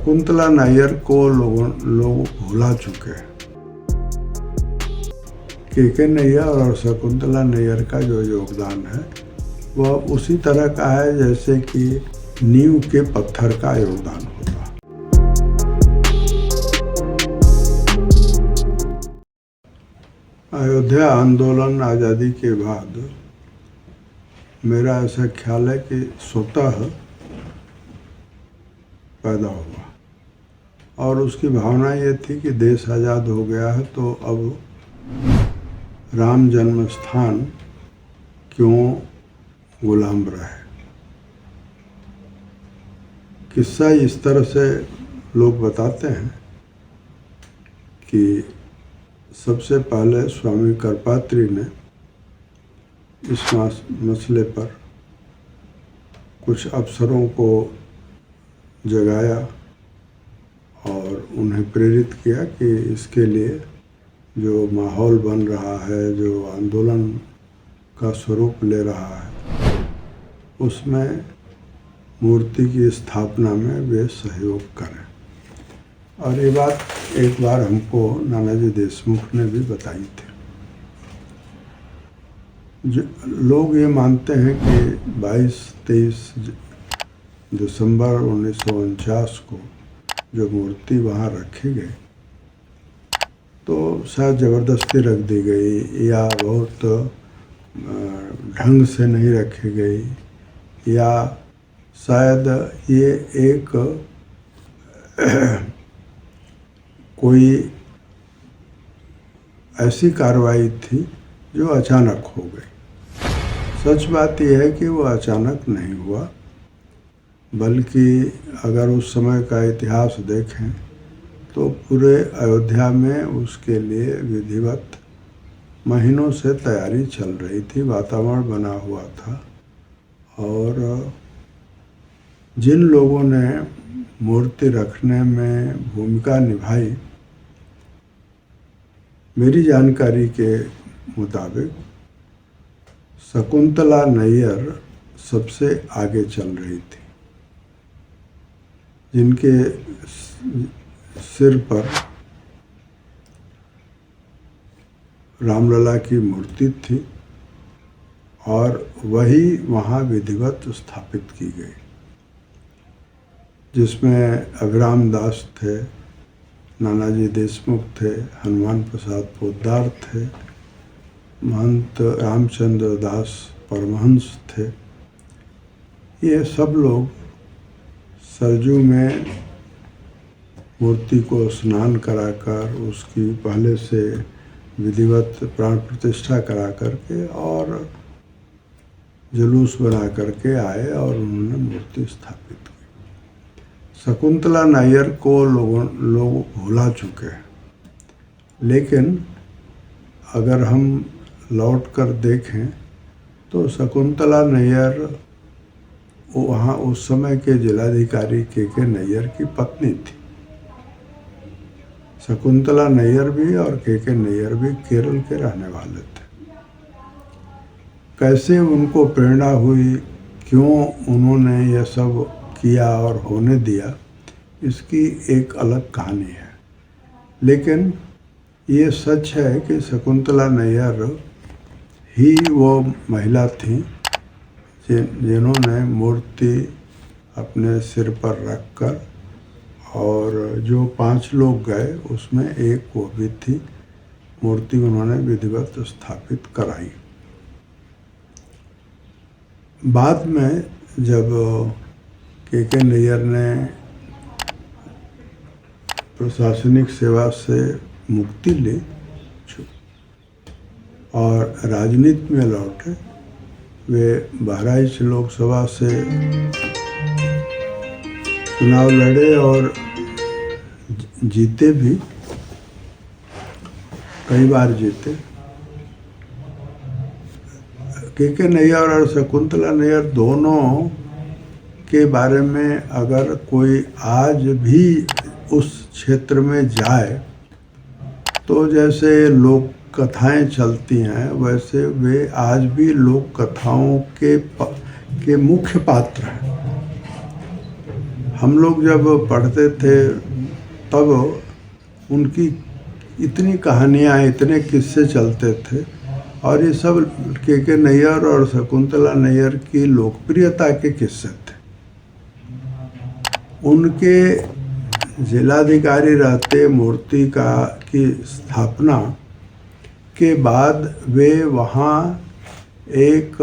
शकुंतला नैयर को लोग भुला चुके हैं। के नैयर और शकुंतला नैयर का जो योगदान है वह उसी तरह का है जैसे कि नींव के पत्थर का योगदान होता। अयोध्या आंदोलन आज़ादी के बाद मेरा ऐसा ख्याल है कि स्वतः पैदा हुआ और उसकी भावना ये थी कि देश आज़ाद हो गया है तो अब राम जन्म स्थान क्यों गुलाम रहे। किस्सा इस तरह से लोग बताते हैं कि सबसे पहले स्वामी करपात्री ने इस मसले पर कुछ अफसरों को जगाया और उन्हें प्रेरित किया कि इसके लिए जो माहौल बन रहा है, जो आंदोलन का स्वरूप ले रहा है, उसमें मूर्ति की स्थापना में वे सहयोग करें। और ये बात एक बार हमको नानाजी देशमुख ने भी बताई थी। लोग ये मानते हैं कि 22-23 दिसंबर 1949 को जो मूर्ति वहाँ रखी गई तो शायद ज़बरदस्ती रख दी गई या बहुत ढंग से नहीं रखी गई या शायद ये एक कोई ऐसी कार्रवाई थी जो अचानक हो गई। सच बात यह है कि वो अचानक नहीं हुआ, बल्कि अगर उस समय का इतिहास देखें तो पूरे अयोध्या में उसके लिए विधिवत महीनों से तैयारी चल रही थी, वातावरण बना हुआ था। और जिन लोगों ने मूर्ति रखने में भूमिका निभाई, मेरी जानकारी के मुताबिक शकुंतला नैयर सबसे आगे चल रही थी, जिनके सिर पर रामलला की मूर्ति थी और वही वहाँ विधिवत स्थापित की गई, जिसमें अभिराम दास थे, नानाजी देशमुख थे, हनुमान प्रसाद पोद्दार थे, महंत रामचंद्र दास परमहंस थे। ये सब लोग सरजू में मूर्ति को स्नान कराकर उसकी पहले से विधिवत प्राण प्रतिष्ठा करा करके और जुलूस बना करके आए और उन्होंने मूर्ति स्थापित की। शकुंतला नैयर को लोग भुला चुके हैं, लेकिन अगर हम लौट कर देखें तो शकुंतला नैयर वहाँ उस समय के जिलाधिकारी के नैयर की पत्नी थी। शकुंतला नैयर भी और के नैयर भी केरल के रहने वाले थे। कैसे उनको प्रेरणा हुई, क्यों उन्होंने यह सब किया और होने दिया, इसकी एक अलग कहानी है। लेकिन ये सच है कि शकुंतला नैयर ही वो महिला थी जिन्होंने मूर्ति अपने सिर पर रखकर, और जो 5 लोग गए उसमें एक वो भी थी, मूर्ति उन्होंने विधिवत स्थापित कराई। बाद में जब के नैयर ने प्रशासनिक सेवा से मुक्ति ली और राजनीति में लौटे, वे बहराइच लोकसभा से चुनाव लड़े और जीते भी, कई बार जीते। के नैयर और शकुंतला नैयर दोनों के बारे में अगर कोई आज भी उस क्षेत्र में जाए तो जैसे लोक कथाएं चलती हैं वैसे वे आज भी लोक कथाओं के मुख्य पात्र हैं। हम लोग जब पढ़ते थे तब उनकी इतनी कहानियाँ, इतने किस्से चलते थे, और ये सब के नैयर और शकुंतला नैयर की लोकप्रियता के किस्से थे। उनके जिलाधिकारी रहते मूर्ति की स्थापना के बाद वे वहाँ एक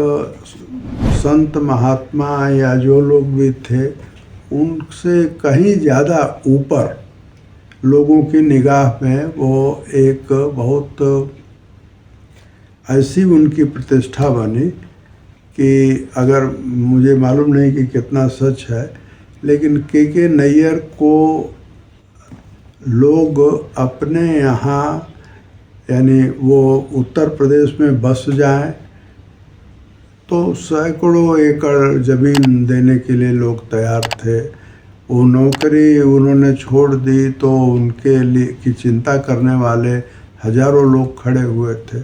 संत महात्मा या जो लोग भी थे उनसे कहीं ज़्यादा ऊपर लोगों की निगाह में वो एक बहुत ऐसी उनकी प्रतिष्ठा बनी कि अगर मुझे मालूम नहीं कि कितना सच है, लेकिन के नैयर को लोग अपने यहाँ, यानी वो उत्तर प्रदेश में बस जाएं तो सैकड़ों एकड़ ज़मीन देने के लिए लोग तैयार थे। वो नौकरी उन्होंने छोड़ दी तो उनके लिए की चिंता करने वाले हजारों लोग खड़े हुए थे।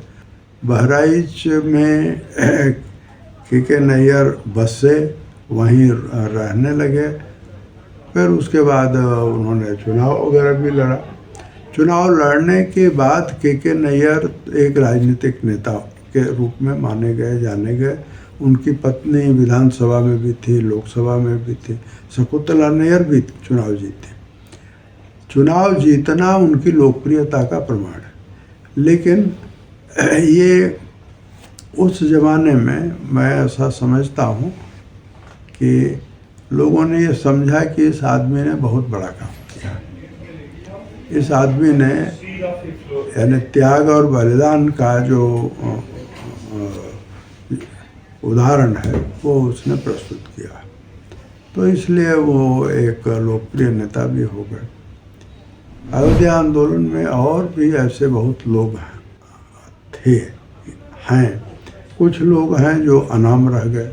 बहराइच में के नैयर बसे, वहीं रहने लगे। फिर उसके बाद उन्होंने चुनाव वगैरह भी लड़ा। चुनाव लड़ने के बाद के नैयर एक राजनीतिक नेता के रूप में माने गए, जाने गए। उनकी पत्नी विधानसभा में भी थी, लोकसभा में भी थी। शकुंतला नैयर भी चुनाव जीते। चुनाव जीतना उनकी लोकप्रियता का प्रमाण है, लेकिन ये उस ज़माने में मैं ऐसा समझता हूँ कि लोगों ने ये समझा कि इस आदमी ने बहुत बड़ा काम किया। इस आदमी ने यानी त्याग और बलिदान का जो उदाहरण है वो उसने प्रस्तुत किया, तो इसलिए वो एक लोकप्रिय नेता भी हो गए। अयोध्या आंदोलन में और भी ऐसे बहुत लोग हैं। कुछ लोग हैं जो अनाम रह गए,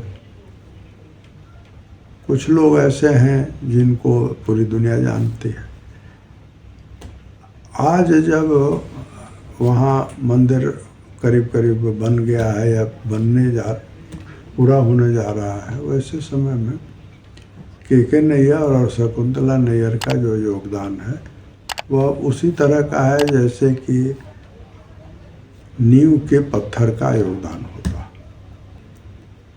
कुछ लोग ऐसे हैं जिनको पूरी दुनिया जानती है। आज जब वहाँ मंदिर करीब करीब बन गया है या पूरा होने जा रहा है, वैसे समय में के नैयर और शकुंतला नैयर का जो योगदान है वह उसी तरह का है जैसे कि नींव के पत्थर का योगदान होता।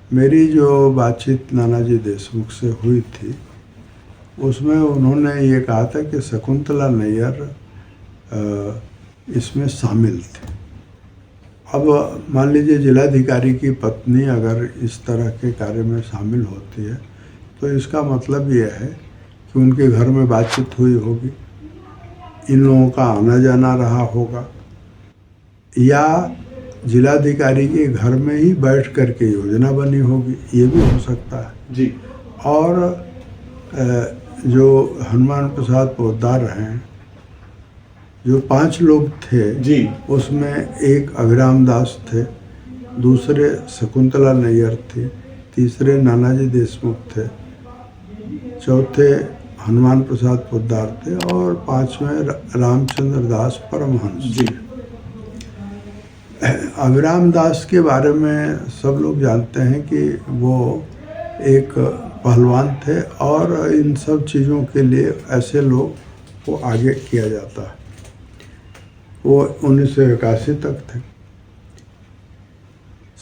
मेरी जो बातचीत नानाजी देशमुख से हुई थी उसमें उन्होंने ये कहा था कि शकुंतला नैयर इसमें शामिल थे। अब मान लीजिए जिलाधिकारी की पत्नी अगर इस तरह के कार्य में शामिल होती है तो इसका मतलब ये है कि उनके घर में बातचीत हुई होगी, इन लोगों का आना जाना रहा होगा, या जिलाधिकारी के घर में ही बैठ कर के योजना बनी होगी, ये भी हो सकता है जी। और जो हनुमान प्रसाद पोद्दार हैं, जो 5 लोग थे जी, उसमें एक अभिराम दास थे, दूसरे शकुंतला नैयर थी, तीसरे नानाजी देशमुख थे, चौथे हनुमान प्रसाद पोद्दार थे और 5वें रामचंद्र दास परमहंस जी। अभिराम दास के बारे में सब लोग जानते हैं कि वो एक पहलवान थे और इन सब चीज़ों के लिए ऐसे लोग को आगे किया जाता है। वो 1981 तक थे।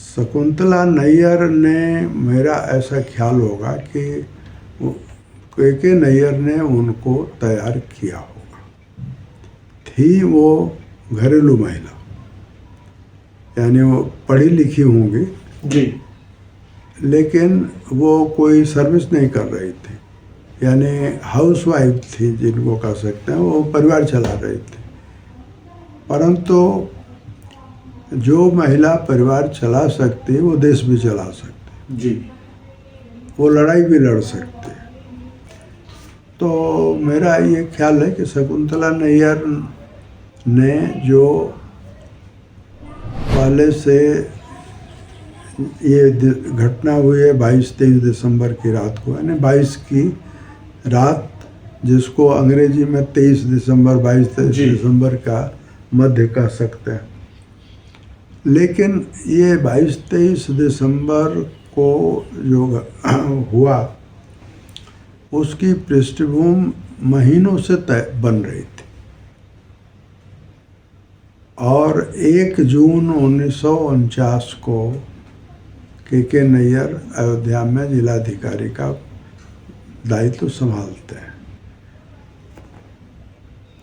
शकुंतला नैयर ने, मेरा ऐसा ख्याल होगा कि के नैयर ने उनको तैयार किया होगा। थी वो घरेलू महिला, यानी वो पढ़ी लिखी होंगी जी, लेकिन वो कोई सर्विस नहीं कर रही थी, यानी हाउसवाइफ थी जिनको कह सकते हैं, वो परिवार चला रही थी। परंतु जो महिला परिवार चला सकती है वो देश भी चला सकती है जी, वो लड़ाई भी लड़ सकती है। तो मेरा ये ख्याल है कि शकुंतला नैयर ने जो पहले से ये घटना हुई है 22-23 दिसंबर की रात को, यानी 22 की रात जिसको अंग्रेजी में 23 दिसंबर 22-23 दिसंबर का मध्य कह सकते हैं। लेकिन ये 22-23 दिसंबर को जो हुआ उसकी पृष्ठभूमि महीनों से बन रही थी और 1 जून 1949 को के नैयर अयोध्या में जिलाधिकारी का दायित्व संभालते हैं।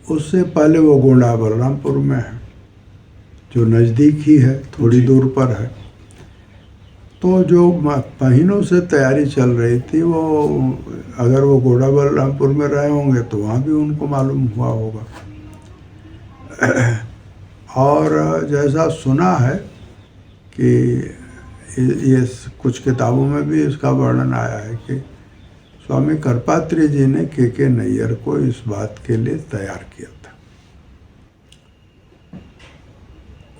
उससे पहले वो गोंडा बलरामपुर में है, जो नज़दीक ही है, थोड़ी दूर पर है। तो जो महीनों से तैयारी चल रही थी, वो अगर वो गोंडा बलरामपुर में रहे होंगे तो वहाँ भी उनको मालूम हुआ होगा। और जैसा सुना है कि ये कुछ किताबों में भी इसका वर्णन आया है कि स्वामी करपात्री जी ने के नैयर को इस बात के लिए तैयार किया था।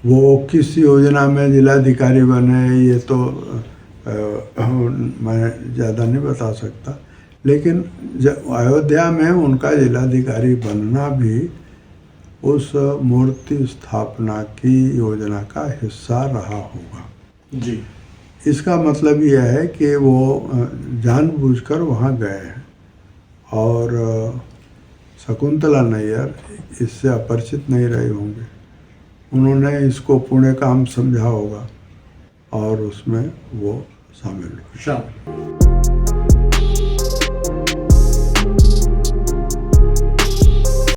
वो किस योजना में जिलाधिकारी बने ये तो मैं ज़्यादा नहीं बता सकता, लेकिन अयोध्या में उनका जिलाधिकारी बनना भी उस मूर्ति स्थापना की योजना का हिस्सा रहा होगा जी। इसका मतलब यह है कि वो जानबूझकर वहाँ गए हैं और शकुंतला नैयर इससे अपरिचित नहीं रहे होंगे। उन्होंने इसको पुण्य काम समझा होगा और उसमें वो शामिल हुए।